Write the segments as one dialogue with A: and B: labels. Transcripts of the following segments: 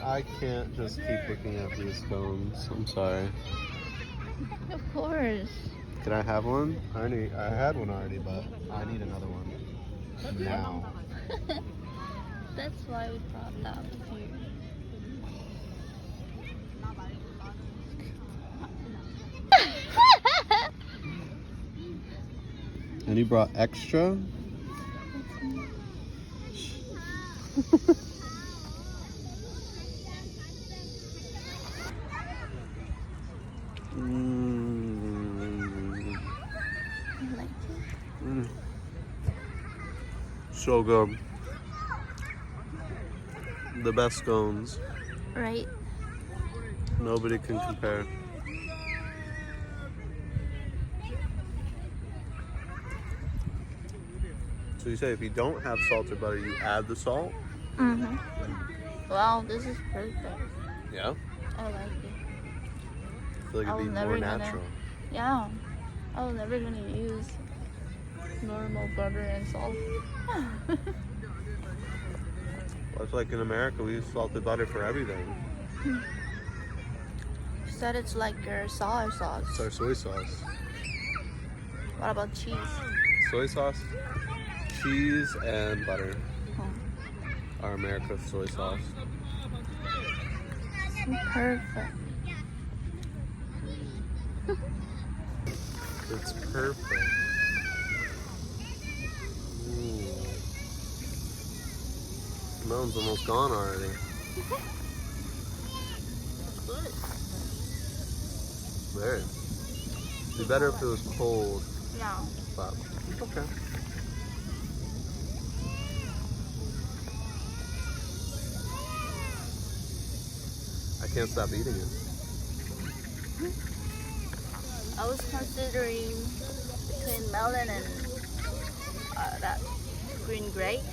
A: I can't just keep looking at these scones. I'm sorry.
B: Of course.
A: Can I have one? I had one already, but I need another one now.
B: That's why we brought that here.
A: And you brought extra? So good. The best scones.
B: Right?
A: Nobody can compare. So you say if you don't have salt or butter, you add the salt?
B: Mm-hmm. Wow, this is perfect.
A: Yeah?
B: I like it.
A: I feel like it'd be more natural.
B: Yeah. I was never gonna use normal butter and salt.
A: Well, it's like in America, we use salted butter for everything.
B: You said it's like your soy sauce.
A: It's our soy sauce.
B: What about cheese?
A: Soy sauce, cheese, and butter.
B: Oh.
A: Our America soy sauce.
B: Perfect.
A: It's perfect. Melon's almost gone already. Very. It'd be better if it was cold.
B: Yeah.
A: But okay. I can't stop eating it.
B: I was considering between melon and that green grape.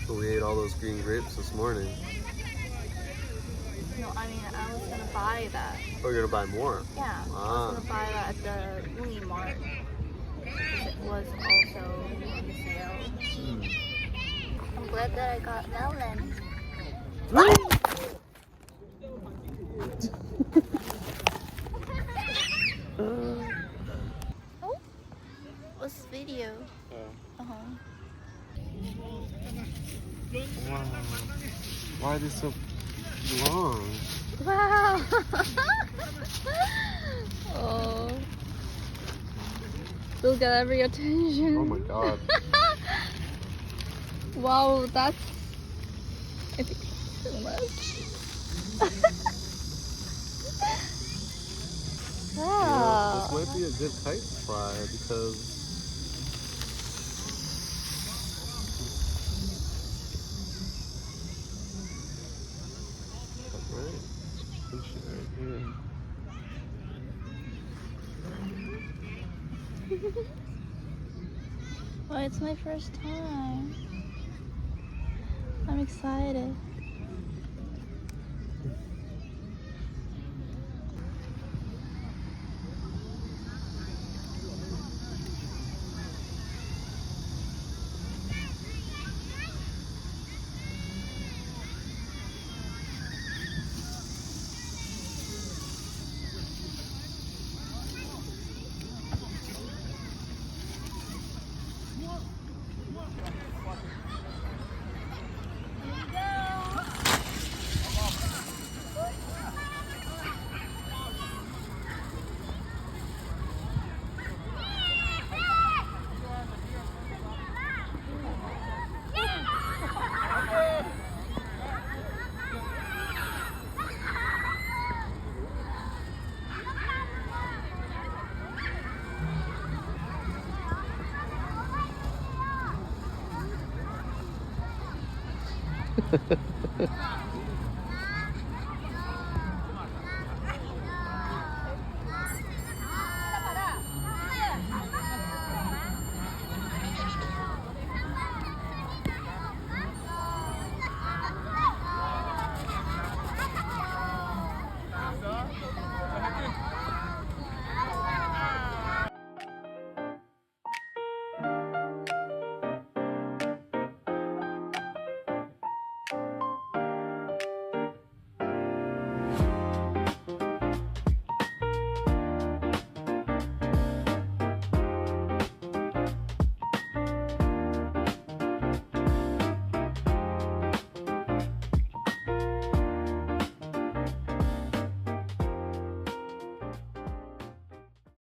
A: But we ate all those green grapes this morning.
B: No, I mean I was gonna buy that.
A: Oh, you're gonna buy more?
B: Yeah. I was gonna buy that at the Mㅅmat. It was also on sale. I'm glad that I got melon. Oh, what's this video?
A: Wow. Why are they so long?
B: Wow. Oh, they'll get every attention.
A: Oh my god.
B: Wow, that's I think too much.
A: Yeah, this might be a good kite fly because right. Push it right here.
B: Well, it's my first time. I'm excited.